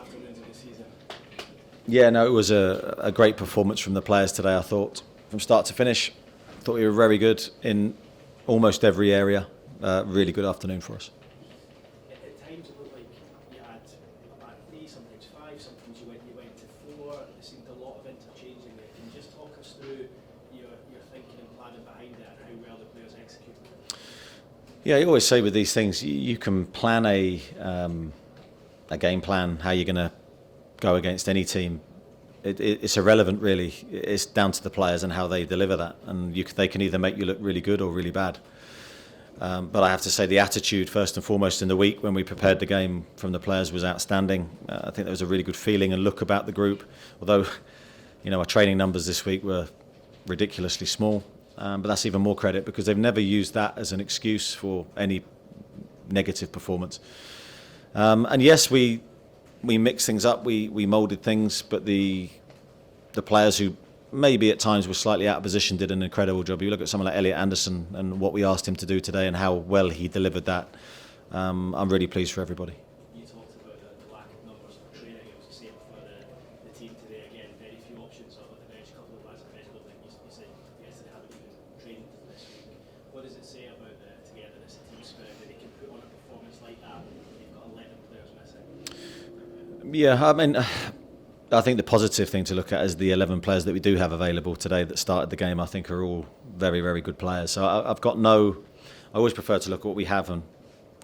afternoons of the season. Yeah, no, it was a great performance from the players today, I thought. From start to finish, I thought we were very good in almost every area. Really good afternoon for us. At times it looked like you had a back three, sometimes five, sometimes you went to four. There seemed a lot of interchanging there. Can you just talk us through your thinking and planning behind it and how well the players executed it? Yeah, you always say with these things, you can plan a game plan, how you're going to go against any team. It's irrelevant, really. It's down to the players and how they deliver that. And they can either make you look really good or really bad. But I have to say the attitude, first and foremost, in the week when we prepared the game from the players was outstanding. I think there was a really good feeling and look about the group. Although, our training numbers this week were ridiculously small. But that's even more credit because they've never used that as an excuse for any negative performance. And yes, we mixed things up, we moulded things, but the players who maybe at times were slightly out of position did an incredible job. You look at someone like Elliot Anderson and what we asked him to do today and how well he delivered that. I'm really pleased for everybody. You talked about the lack of numbers for training. It was the same for the team today. Again, very few options on the bench. A couple of lads on the bench. Like you said yesterday, haven't even trained this week. What does it say about the togetherness, the team spirit, that they can put on a performance like that? They've got 11 players missing. Yeah, I mean, I think the positive thing to look at is the 11 players that we do have available today that started the game. I think are all very, very good players. So I've got I always prefer to look at what we have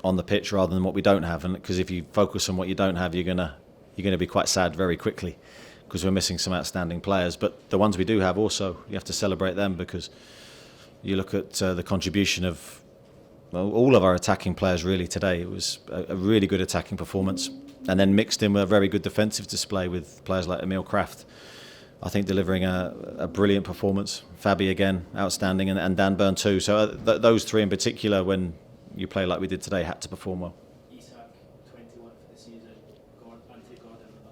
on the pitch rather than what we don't have. And because if you focus on what you don't have, you're gonna be quite sad very quickly because we're missing some outstanding players. But the ones we do have also, you have to celebrate them because you look at the contribution of all of our attacking players really today. It was a really good attacking performance. And then mixed in with a very good defensive display with players like Krafth, I think delivering a brilliant performance. Fabi again, outstanding, and Dan Burn too. So those three in particular, when you play like we did today, had to perform well. Isak, 21 for the season, Gordon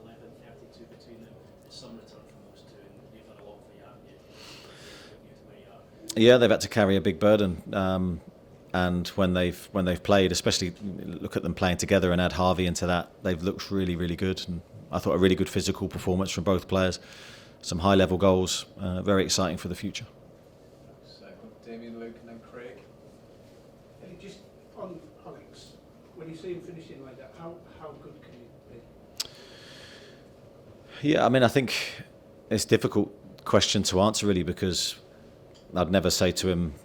11, 32 between them. There's some return from those two, and you've done a lot for you, haven't you? Yeah, they've had to carry a big burden. And when they've played, especially look at them playing together and add Harvey into that, they've looked really, really good. And I thought a really good physical performance from both players. Some high-level goals, very exciting for the future. So, Damien, Luke, and then Craig. And just on Alex, when you see him finishing like that, how good can he be? Yeah, I mean, I think it's a difficult question to answer really because I'd never say to him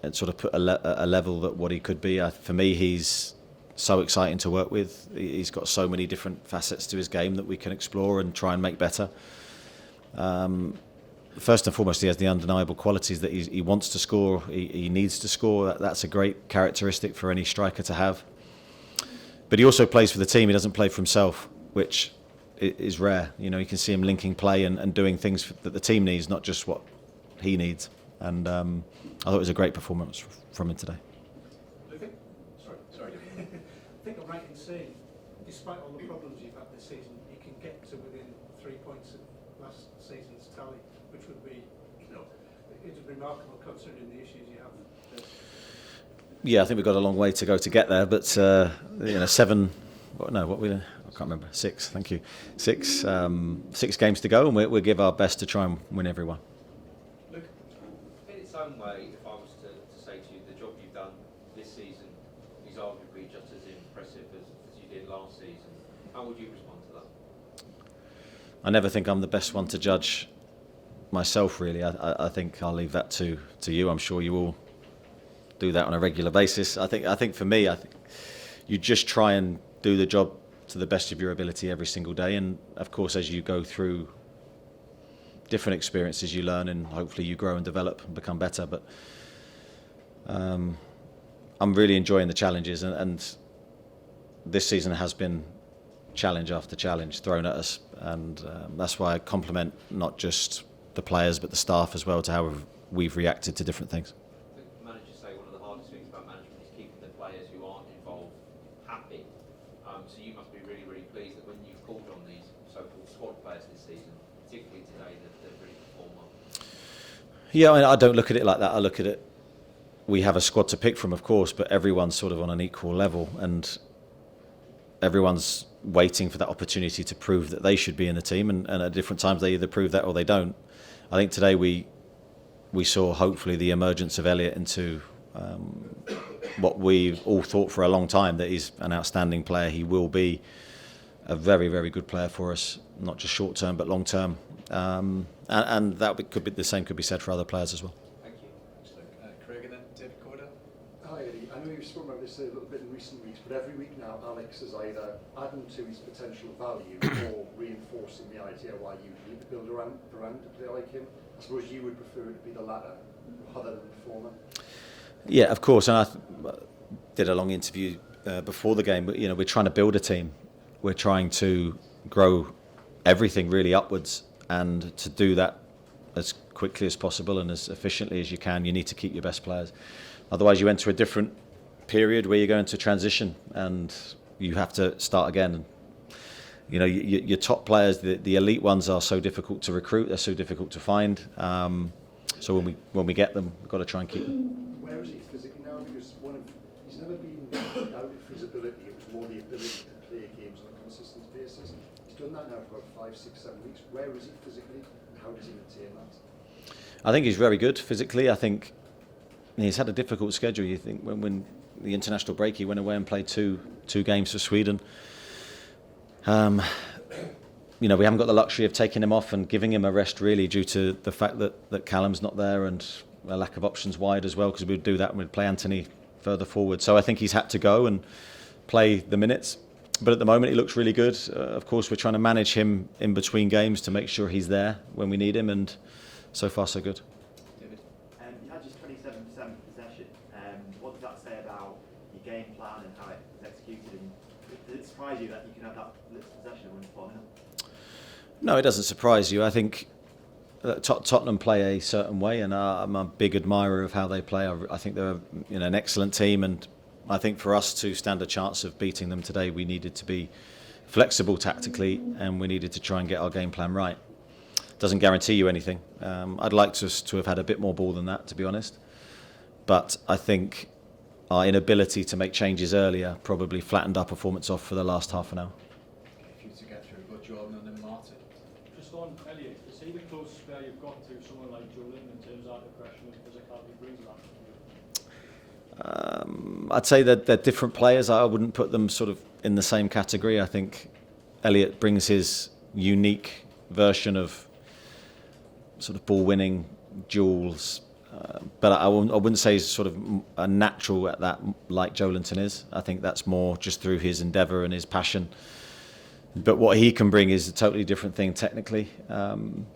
and sort of put a level that what he could be. For me, he's so exciting to work with. He's got so many different facets to his game that we can explore and try and make better. First and foremost, he has the undeniable qualities that he wants to score, he needs to score. That's a great characteristic for any striker to have. But he also plays for the team. He doesn't play for himself, which is rare. You can see him linking play and doing things that the team needs, not just what he needs. And I thought it was a great performance from him today. Sorry. I think I'm right in saying, despite all the problems you've had this season, you can get to within 3 points of last season's tally, which would be, it's remarkable considering the issues you have. Yeah, I think we've got a long way to go to get there, but 7. I can't remember. 6. Thank you. 6 games to go, and we'll give our best to try and win every one. In its own way, if I was to say to you, the job you've done this season is arguably just as impressive as you did last season, how would you respond to that? I never think I'm the best one to judge myself, really. I think I'll leave that to you. I'm sure you all do that on a regular basis. I think for me, you just try and do the job to the best of your ability every single day. And of course, as you go through different experiences, you learn and hopefully you grow and develop and become better. But I'm really enjoying the challenges, and this season has been challenge after challenge thrown at us, and that's why I compliment not just the players but the staff as well to how we've reacted to different things. I think managers say one of the hardest things about management is keeping the players who aren't involved happy. So you must be really, really pleased that when you've called on these so-called squad players this season, particularly today, that they've really performed well. Yeah, I don't look at it like that. I look at it, we have a squad to pick from, of course, but everyone's sort of on an equal level, and everyone's waiting for that opportunity to prove that they should be in the team, and at different times they either prove that or they don't. I think today we saw hopefully the emergence of Elliot into what we've all thought for a long time, that he's an outstanding player. He will be a very, very good player for us, not just short term but long term, and that could be the same could be said for other players as well. Thank you. Craig and then David Corder. Hi Eddie, I know you've spoken about this a little bit in recent weeks, but every week now Alex is either adding to his potential value or reinforcing the idea why you need to build around a player like him. I suppose you would prefer it to be the latter rather than the former. Yeah, of course, and I did a long interview before the game, but we're trying to build a team. We're trying to grow everything really upwards, and to do that as quickly as possible and as efficiently as you can, you need to keep your best players. Otherwise you enter a different period where you're going to transition and you have to start again. Your top players, the elite ones, are so difficult to recruit, they're so difficult to find. So when we get them, we've got to try and keep them. Where is he physically now? Because he's never been out of his ability. It was more the ability to play games on a consistent basis. He's done that now for about 5, 6, 7 weeks. Where is he physically, and how does he maintain that? I think he's very good physically. I think he's had a difficult schedule. You think when the international break, he went away and played two games for Sweden. We haven't got the luxury of taking him off and giving him a rest, really, due to the fact that Callum's not there and a lack of options wide as well, because we'd do that and we'd play Anthony further forward. So I think he's had to go and play the minutes. But at the moment, he looks really good. Of course, we're trying to manage him in between games to make sure he's there when we need him, and so far so good. David. You had just 27% possession. What does that say about your game plan and how it was executed? And did it surprise you that you can have that little possession when you're 4-0? No, it doesn't surprise you. I think Tottenham play a certain way, and I'm a big admirer of how they play. I think they're an excellent team, and I think for us to stand a chance of beating them today, we needed to be flexible tactically, and we needed to try and get our game plan right. Doesn't guarantee you anything. I'd like to have had a bit more ball than that, to be honest. But I think our inability to make changes earlier probably flattened our performance off for the last half an hour. If you to get through, we've got Jordan and then Martin. Just on Elliot, is he the closest player you've got to someone like Joelinton in terms of aggression and physicality brings that? I'd say that they're different players. I wouldn't put them sort of in the same category. I think Elliot brings his unique version of sort of ball winning, duels, but I wouldn't say he's sort of a natural at that like Joelinton is. I think that's more just through his endeavour and his passion. But what he can bring is a totally different thing technically, and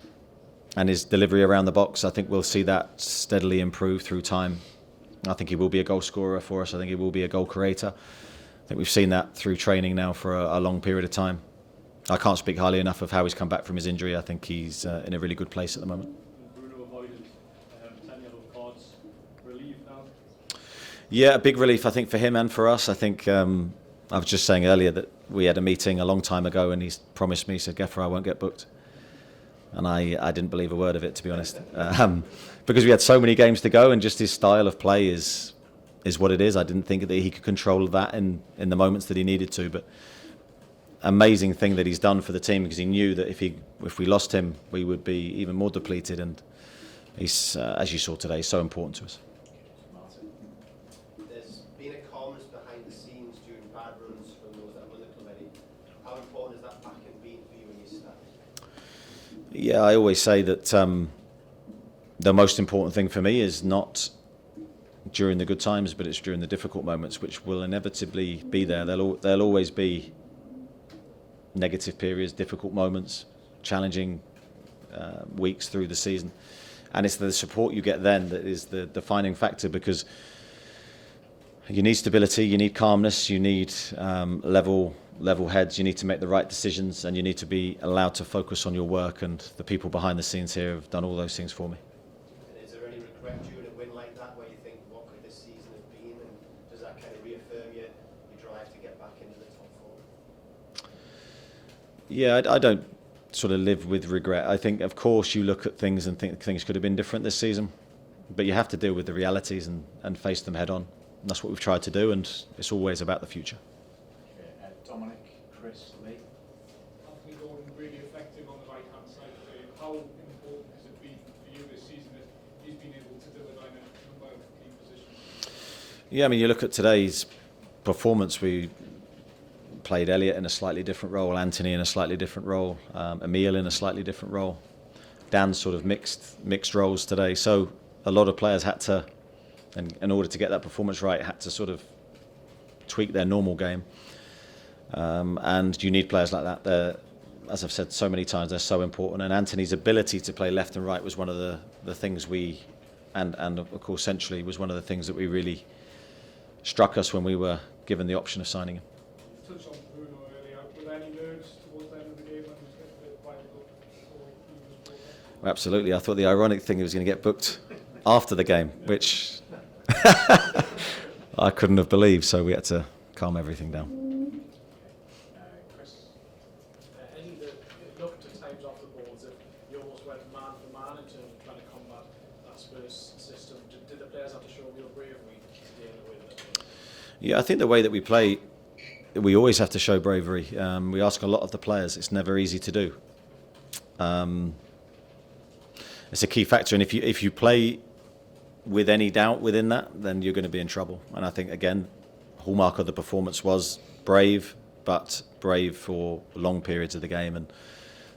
his delivery around the box. I think we'll see that steadily improve through time. I think he will be a goal scorer for us. I think he will be a goal creator. I think we've seen that through training now for a long period of time. I can't speak highly enough of how he's come back from his injury. I think he's in a really good place at the moment. Bruno avoided 10 yellow cards. Relief now? Yeah, a big relief, I think, for him and for us. I think I was just saying earlier that we had a meeting a long time ago and he's promised me, he said, "Gaffer, I won't get booked." And I didn't believe a word of it, to be honest, because we had so many games to go, and just his style of play is what it is. I didn't think that he could control that in the moments that he needed to, but amazing thing that he's done for the team, because he knew that if we lost him, we would be even more depleted, and he's, as you saw today, so important to us. Martin. There's been a calmness behind the scenes during bad runs from those that have run the club, Eddie. How important has that backing been for you and your staff? Yeah, I always say that the most important thing for me is not during the good times, but it's during the difficult moments, which will inevitably be there. There'll always be negative periods, difficult moments, challenging weeks through the season, and it's the support you get then that is the defining factor, because you need stability, you need calmness, you need level heads, you need to make the right decisions, and you need to be allowed to focus on your work, and the people behind the scenes here have done all those things for me. And is there any regret during a win like that where you think, what could this season have been, and does that kind of reaffirm your drive to get back into the top four? Yeah, I don't sort of live with regret. I think, of course, you look at things and think things could have been different this season, but you have to deal with the realities and face them head on. And that's what we've tried to do, and it's always about the future. Dominic, Chris, Lee. Anthony Gordon really effective on the right hand side today. How important has it been for you this season that he's been able to deliver in a number of key positions? Yeah, I mean, you look at today's performance, we played Elliot in a slightly different role, Anthony in a slightly different role, Emil in a slightly different role. Dan sort of mixed roles today. So a lot of players had to, and in order to get that performance right, had to sort of tweak their normal game. And you need players like that. They're, as I've said so many times, they're so important. And Anthony's ability to play left and right was one of the things we, and of course centrally, was one of the things that we really struck us when we were given the option of signing him. You touched on Bruno earlier. Were there any nerves towards the end of the game when he was getting a bit quiet before he was brought on? Well, absolutely. I thought the ironic thing, he was going to get booked after the game, which I couldn't have believed. So we had to calm everything down. Chris, it looked at times off the ball as if you almost went man for man in terms of trying to combat that Spurs system. Did the players have to show real bravery today in the way that they played? Yeah, I think the way that we play, we always have to show bravery. We ask a lot of the players. It's never easy to do. It's a key factor, and if you play with any doubt within that, then you're going to be in trouble. And I think, again, hallmark of the performance was brave, but brave for long periods of the game, and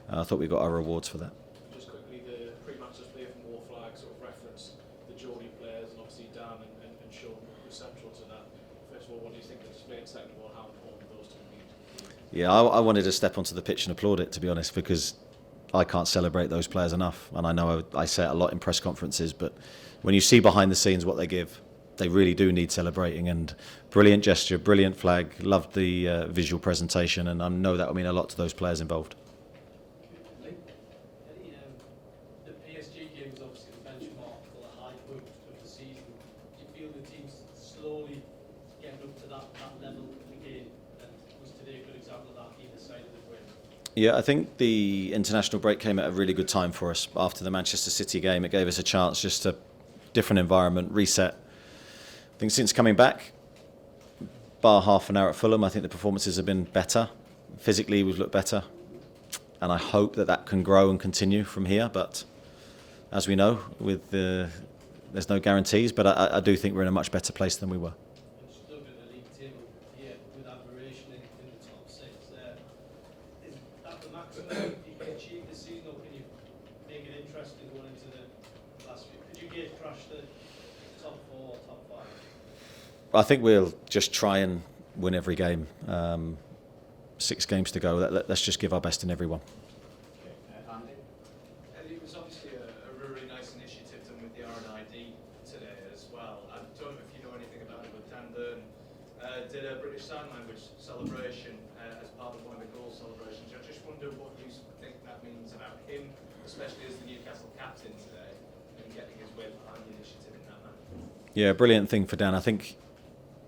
I thought we got our rewards for that. Just quickly, the pre-match display from War Flag sort of referenced the Geordie players, and obviously Dan and Sean were central to that. First of all, what do you think of the display, and second of all, how important those two have been? Yeah, I wanted to step onto the pitch and applaud it, to be honest, because I can't celebrate those players enough. And I know I say it a lot in press conferences, but when you see behind the scenes what they give, they really do need celebrating. And brilliant gesture, brilliant flag, loved the visual presentation, and I know that will mean a lot to those players involved. The PSG game is obviously the benchmark for the high point of the season. Do you feel the team's slowly getting up to that level again? And was today a good example of that either side of the win? Yeah, I think the international break came at a really good time for us. After the Manchester City game, it gave us a chance, just a different environment, reset. I think since coming back, bar half an hour at Fulham, I think the performances have been better. Physically, we've looked better. And I hope that can grow and continue from here. But as we know, there's no guarantees, but I do think we're in a much better place than we were. Just looking at the league table here with admiration in the top six there. Is that the maximum you can achieve this season, or can you make it interesting going into the last few? Could you gauge crash the top four or top five? I think we'll just try and win every game. 6 games to go. Let's just give our best in every one. Andy? It was obviously a really nice initiative done with the RNID today as well. I don't know if you know anything about it, but Dan Dern did a British Sign Language celebration as part of one of the goal celebrations. I just wonder what you think that means about him, especially as the Newcastle captain today, and getting his weight behind the initiative in that manner. Yeah, brilliant thing for Dan. I think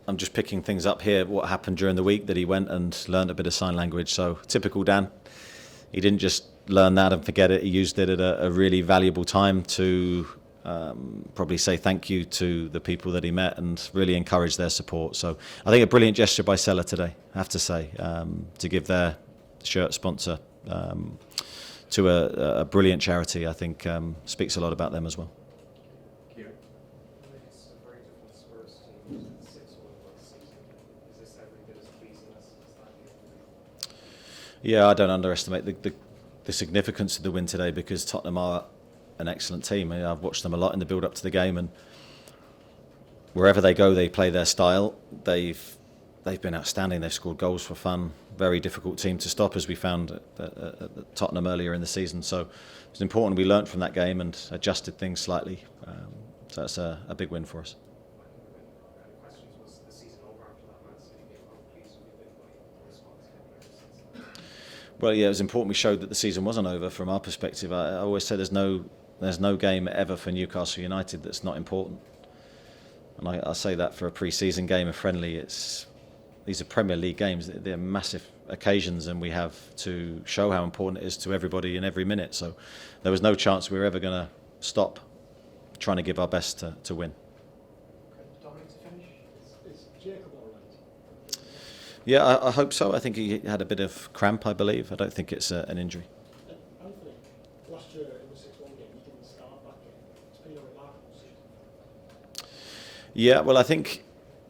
I'm just picking things up here, what happened during the week, that he went and learned a bit of sign language. So typical Dan. He didn't just learn that and forget it. He used it at a really valuable time to probably say thank you to the people that he met and really encourage their support. So I think a brilliant gesture by SELA today, I have to say, to give their shirt sponsor to a brilliant charity. I think speaks a lot about them as well. It's a very different Spurs team. 6-1 last season. Is this every bit as pleasing as that? Yeah, I don't underestimate the significance of the win today, because Tottenham are an excellent team. I mean, I've watched them a lot in the build-up to the game, and wherever they go, they play their style. They've been outstanding. They've scored goals for fun. Very difficult team to stop, as we found at Tottenham earlier in the season. So it's important we learnt from that game and adjusted things slightly. So that's a big win for us. The question was the season over after that Man City game. How pleased have you been by the response since? Well, yeah, it was important we showed that the season wasn't over from our perspective. I always say there's no game ever for Newcastle United that's not important. And I say that for a pre-season game, a friendly. These are Premier League games. They're massive occasions, and we have to show how important it is to everybody in every minute. So there was no chance we were ever going to stop trying to give our best to win. Dominic, to finish, is Jacob all right? Yeah, I hope so. I think he had a bit of cramp, I believe. I don't think it's an injury. Anthony, last year in the 6-1 game, he didn't start that game. It's been a remarkable season. Yeah, well, I think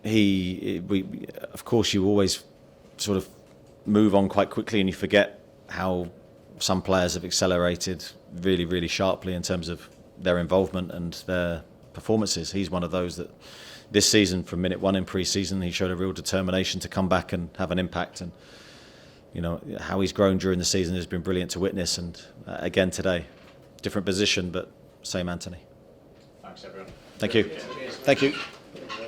of course, you always sort of move on quite quickly and you forget how some players have accelerated really, really sharply in terms of their involvement and their performances. He's one of those that this season, from minute one in pre-season, he showed a real determination to come back and have an impact. And you know how he's grown during the season has been brilliant to witness. And again today, different position, but same Anthony. Thanks, everyone. Thank you. Cheers. Thank you.